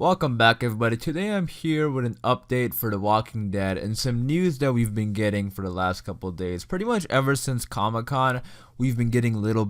Welcome back, everybody. Today I'm here with an update for The Walking Dead and some news that we've been getting for the last couple of days. Pretty much ever since Comic-Con, we've been getting little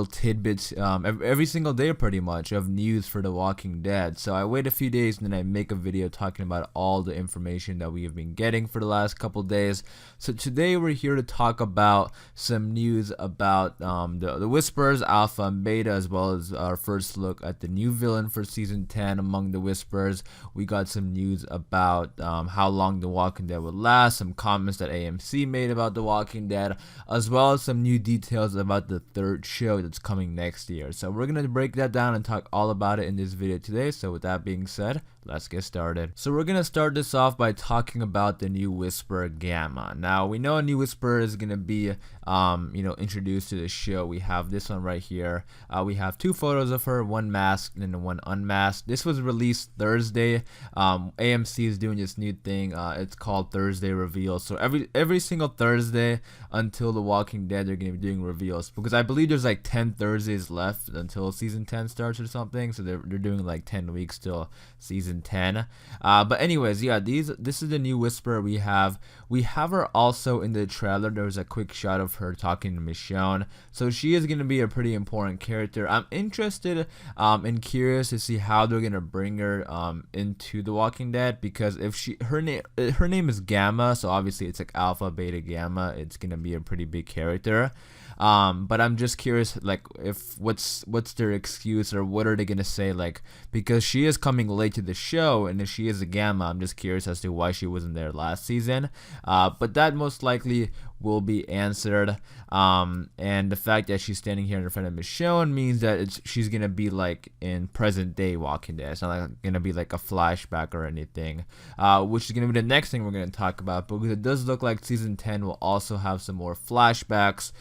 tidbits every single day, pretty much, of news for The Walking Dead. So I wait a few days and then I make a video talking about all the information that we have been getting for the last couple of days. So today we're here to talk about some news about the Whispers, Alpha and Beta, as well as our first look at the new villain for Season 10 among the Whispers. We got some news about how long The Walking Dead would last, some comments that AMC made about The Walking Dead, as well as some new details about the third show that's coming next year. So we're going to break that down and talk all about it in this video today. So with that being said, let's get started. So we're going to start this off by talking about the new Whisper Gamma. Now, we know a new Whisper is going to be introduced to the show. We have this one right here. We have two photos of her, one masked and one unmasked. This was released Thursday. AMC is doing this new thing. It's called Thursday Reveals. So every single Thursday until The Walking Dead, they're going to be doing reveals, because I believe there's like 10 Thursdays left until season 10 starts or something. So they're doing like 10 weeks till season 10. But anyways, yeah, this is the new Whisper we have. We have her also in the trailer. There was a quick shot of her talking to Michonne, so she is going to be a pretty important character. I'm interested and curious to see how they're going to bring her into The Walking Dead, because if her name is Gamma, so obviously it's like Alpha, Beta, Gamma. It's going to be a pretty big character. But I'm just curious, like, if what's their excuse, or what are they gonna say, like, because she is coming late to the show, and if she is a Gamma, I'm just curious as to why she wasn't there last season. But that most likely will be answered. And the fact that she's standing here in front of Michonne means that she's gonna be like in present day Walking Dead. It's not like gonna be like a flashback or anything, which is gonna be the next thing we're gonna talk about, because it does look like season 10 will also have some more flashbacks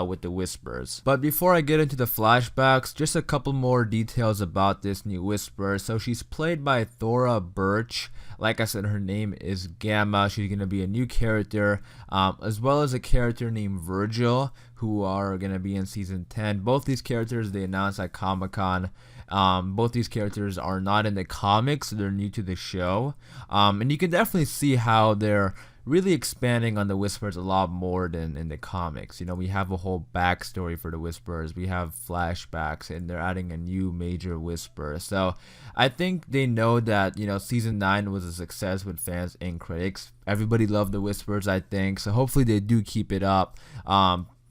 with the Whispers. But before I get into the flashbacks, just a couple more details about this new Whisper. So she's played by Thora Birch. Like I said, her name is Gamma. She's gonna be a new character, as well as a character named Virgil, who are gonna be in season 10. Both these characters they announced at Comic-Con. Both these characters are not in the comics, so they're new to the show. And you can definitely see how they're really expanding on the Whispers a lot more than in the comics. You know, we have a whole backstory for the Whispers. We have flashbacks, and they're adding a new major Whisper. So I think they know that, season 9 was a success with fans and critics. Everybody loved the Whispers, I think. So hopefully they do keep it up.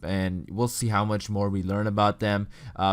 And we'll see how much more we learn about them,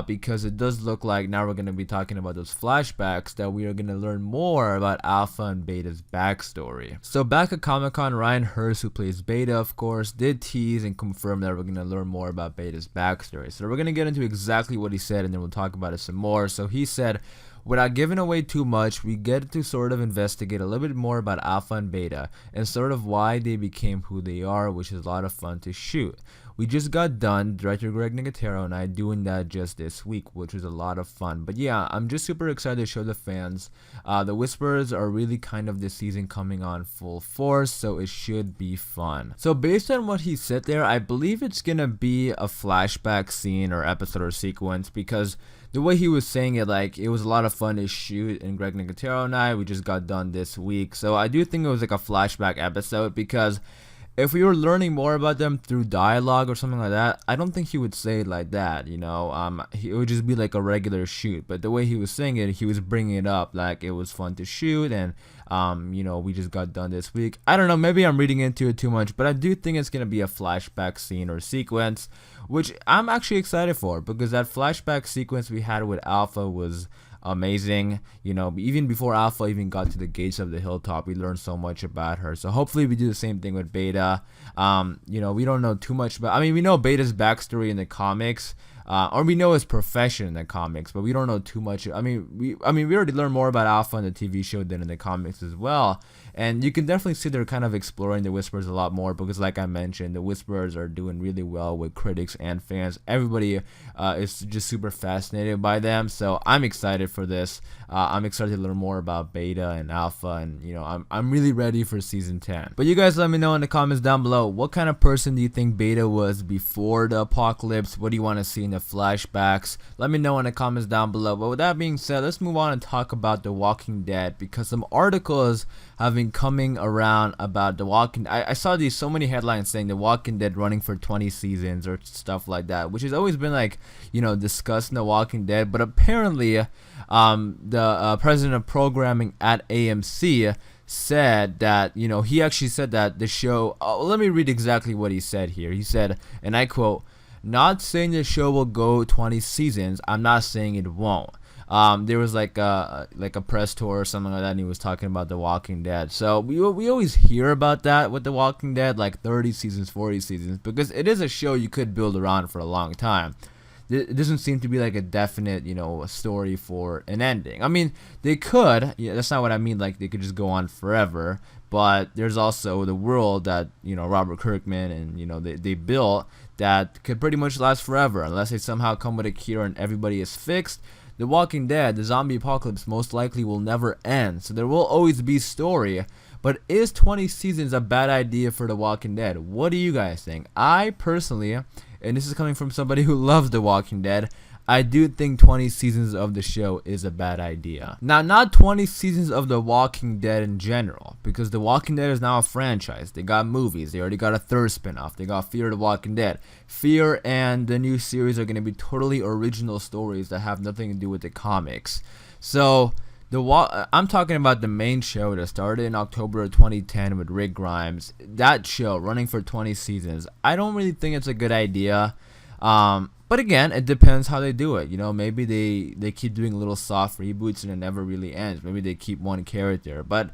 because it does look like now we're going to be talking about those flashbacks that we are going to learn more about Alpha and Beta's backstory. So back at Comic-Con, Ryan Hurst, who plays Beta, of course, did tease and confirm that we're going to learn more about Beta's backstory. So we're going to get into exactly what he said, and then we'll talk about it some more. So he said, without giving away too much, we get to sort of investigate a little bit more about Alpha and Beta and sort of why they became who they are, which is a lot of fun to shoot. We just got done, director Greg Nicotero and I, doing that just this week, which was a lot of fun. But yeah, I'm just super excited to show the fans. The Whispers are really kind of this season coming on full force, so it should be fun. So based on what he said there, I believe it's gonna be a flashback scene or episode or sequence, because the way he was saying it, like, it was a lot of fun to shoot, and Greg Nicotero and I, we just got done this week. So I do think it was like a flashback episode, because if we were learning more about them through dialogue or something like that, I don't think he would say it like that, it would just be like a regular shoot. But the way he was saying it, he was bringing it up like it was fun to shoot, and we just got done this week. I don't know, maybe I'm reading into it too much, but I do think it's gonna be a flashback scene or sequence, which I'm actually excited for, because that flashback sequence we had with Alpha was amazing. Even before Alpha even got to the gates of the hilltop, we learned so much about her. So hopefully we do the same thing with Beta. We don't know too much about, we know Beta's backstory in the comics, or we know his profession in the comics, but we don't know too much. We already learned more about Alpha in the TV show than in the comics as well. And you can definitely see they're kind of exploring the Whispers a lot more, because like I mentioned, the Whispers are doing really well with critics and fans. Everybody is just super fascinated by them, so I'm excited for this. I'm excited to learn more about Beta and Alpha, and I'm really ready for season 10. But you guys let me know in the comments down below, what kind of person do you think Beta was before the apocalypse? What do you want to see in the of flashbacks? Let me know in the comments down below. But with that being said, let's move on and talk about The Walking Dead, because some articles have been coming around about The Walking Dead. I saw these so many headlines saying The Walking Dead running for 20 seasons or stuff like that, which has always been like, discussed in The Walking Dead. But apparently, the president of programming at AMC said that, he actually said that the show, let me read exactly what he said here. He said, and I quote, "Not saying the show will go 20 seasons. I'm not saying it won't." There was like a press tour or something like that, and he was talking about The Walking Dead. So we always hear about that with The Walking Dead, like 30 seasons, 40 seasons, because it is a show you could build around for a long time. It doesn't seem to be like a definite, a story for an ending. I mean, they could. Yeah, that's not what I mean. Like, they could just go on forever. But there's also the world that, Robert Kirkman and, they built that could pretty much last forever. Unless they somehow come with a cure and everybody is fixed. The Walking Dead, the zombie apocalypse, most likely will never end. So there will always be story. But is 20 seasons a bad idea for The Walking Dead? What do you guys think? I personally, and this is coming from somebody who loves The Walking Dead, I do think 20 seasons of the show is a bad idea. Now, not 20 seasons of The Walking Dead in general, because The Walking Dead is now a franchise. They got movies. They already got a third spinoff. They got Fear the Walking Dead. Fear and the new series are going to be totally original stories that have nothing to do with the comics. So I'm talking about the main show that started in October of 2010 with Rick Grimes. That show running for 20 seasons. I don't really think it's a good idea. But again, it depends how they do it. Maybe they keep doing little soft reboots and it never really ends. Maybe they keep one character. But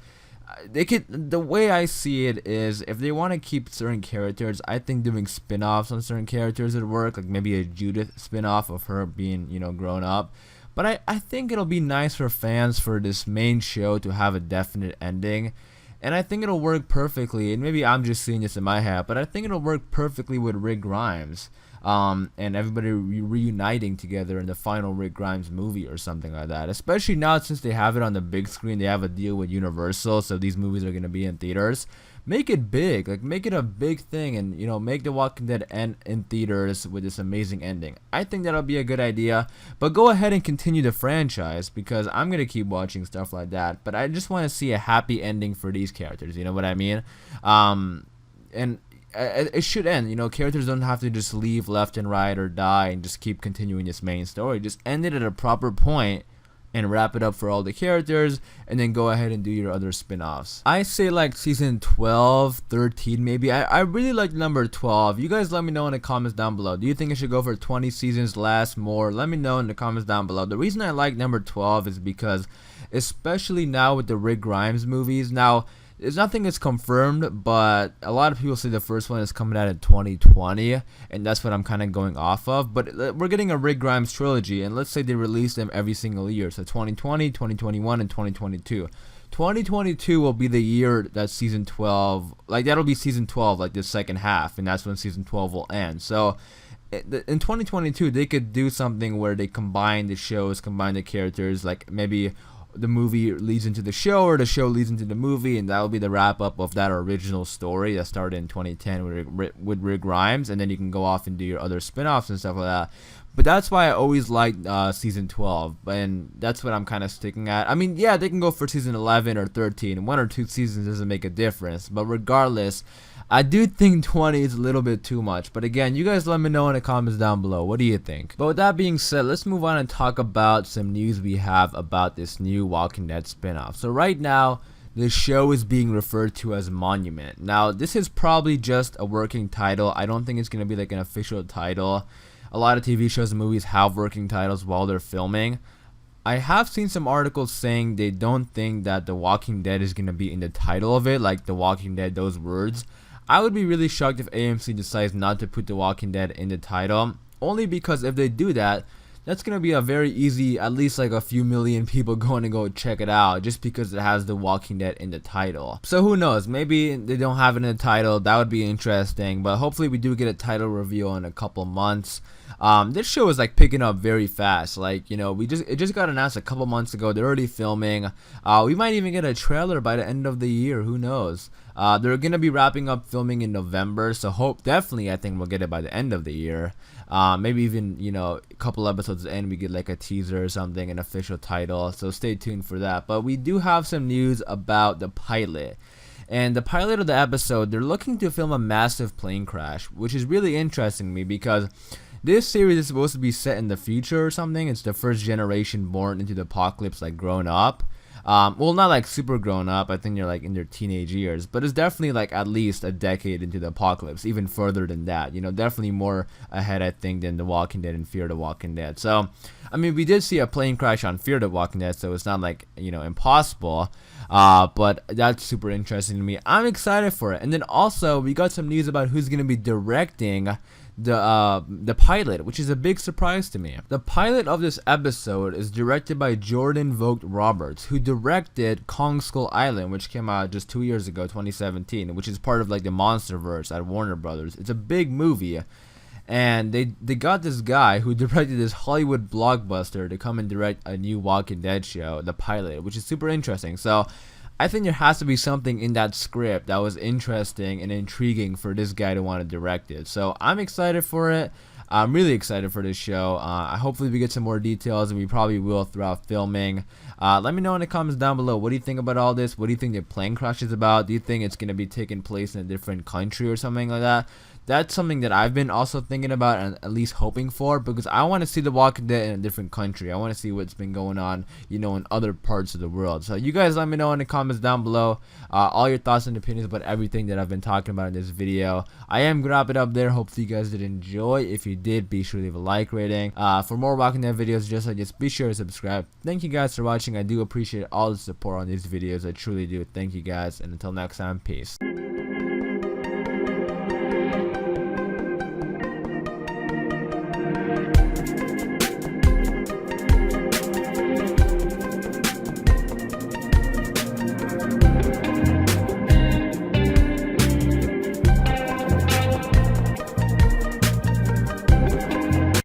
the way I see it is, if they want to keep certain characters, I think doing spin-offs on certain characters would work. Like maybe a Judith spin-off of her being, grown up. But I think it'll be nice for fans for this main show to have a definite ending. And I think it'll work perfectly. And maybe I'm just seeing this in my head, but I think it'll work perfectly with Rick Grimes. And everybody reuniting together in the final Rick Grimes movie or something like that. Especially now since they have it on the big screen. They have a deal with Universal, so these movies are going to be in theaters. Make it big, like make it a big thing, and make The Walking Dead end in theaters with this amazing ending. I think that'll be a good idea, but go ahead and continue the franchise, because I'm gonna keep watching stuff like that. But I just want to see a happy ending for these characters. You know what I mean? And it should end. Characters don't have to just leave left and right or die and just keep continuing this main story. Just end it at a proper point and wrap it up for all the characters, and then go ahead and do your other spin-offs. I say like season 12, 13 maybe. I really like number 12. You guys let me know in the comments down below. Do you think it should go for 20 seasons, less, more? Let me know in the comments down below. The reason I like number 12 is because, especially now with the Rick Grimes movies, now there's nothing that's confirmed, but a lot of people say the first one is coming out in 2020, and that's what I'm kind of going off of. But we're getting a Rick Grimes trilogy, and let's say they release them every single year. So 2020, 2021, and 2022. 2022 will be the year that season 12, like that'll be season 12, like the second half, and that's when season 12 will end. So in 2022, they could do something where they combine the shows, combine the characters, like maybe the movie leads into the show, or the show leads into the movie, and that'll be the wrap up of that original story that started in 2010 with Rick Grimes, and then you can go off and do your other spin-offs and stuff like that. But that's why I always liked season 12, and that's what I'm kind of sticking at. I mean, yeah, they can go for season 11 or 13. 1 or 2 seasons doesn't make a difference, but regardless, I do think 20 is a little bit too much. But again, you guys let me know in the comments down below. What do you think? But with that being said, let's move on and talk about some news we have about this new Walking Dead spinoff. So right now, the show is being referred to as Monument. Now, this is probably just a working title. I don't think it's going to be like an official title. A lot of TV shows and movies have working titles while they're filming. I have seen some articles saying they don't think that The Walking Dead is going to be in the title of it, like The Walking Dead, those words. I would be really shocked if AMC decides not to put The Walking Dead in the title, only because if they do that, that's going to be a very easy, at least like a few million people going to go check it out just because it has The Walking Dead in the title. So who knows, maybe they don't have it in the title. That would be interesting, but hopefully we do get a title reveal in a couple months. This show is like picking up very fast. Like, you know, it just got announced a couple months ago. They're already filming. We might even get a trailer by the end of the year. Who knows? They're gonna be wrapping up filming in November, so definitely I think we'll get it by the end of the year. Maybe even, you know, a couple episodes in we get like a teaser or something, an official title. So stay tuned for that. But we do have some news about the pilot. And the pilot of the episode, they're looking to film a massive plane crash, which is really interesting to me because this series is supposed to be set in the future or something. It's the first generation born into the apocalypse, like grown up. Well, not like super grown up. I think they're like in their teenage years, but it's definitely like at least a decade into the apocalypse, even further than that. You know, definitely more ahead, I think, than The Walking Dead and Fear the Walking Dead. So, I mean, we did see a plane crash on Fear the Walking Dead, so it's not like, you know, impossible. But that's super interesting to me. I'm excited for it. And then also, we got some news about who's gonna be directing the pilot, which is a big surprise to me. The pilot of this episode is directed by Jordan Vogt Roberts, who directed Kong Skull Island, which came out just 2 years ago, 2017, which is part of like the MonsterVerse at Warner Brothers. It's a big movie, and they got this guy who directed this Hollywood blockbuster to come and direct a new Walking Dead show, the pilot, which is super interesting. So I think there has to be something in that script that was interesting and intriguing for this guy to want to direct it. So I'm excited for it. I'm really excited for this show. Hopefully we get some more details, and we probably will throughout filming. Let me know in the comments down below. What do you think about all this? What do you think the plane crash is about? Do you think it's going to be taking place in a different country or something like that? That's something that I've been also thinking about and at least hoping for, because I want to see The Walking Dead in a different country. I want to see what's been going on, you know, in other parts of the world. So you guys let me know in the comments down below all your thoughts and opinions about everything that I've been talking about in this video. I am going to wrap it up there. Hopefully you guys did enjoy. If you did, be sure to leave a like rating. For more Walking Dead videos just like this, be sure to subscribe. Thank you guys for watching. I do appreciate all the support on these videos. I truly do. Thank you guys, and until next time, peace.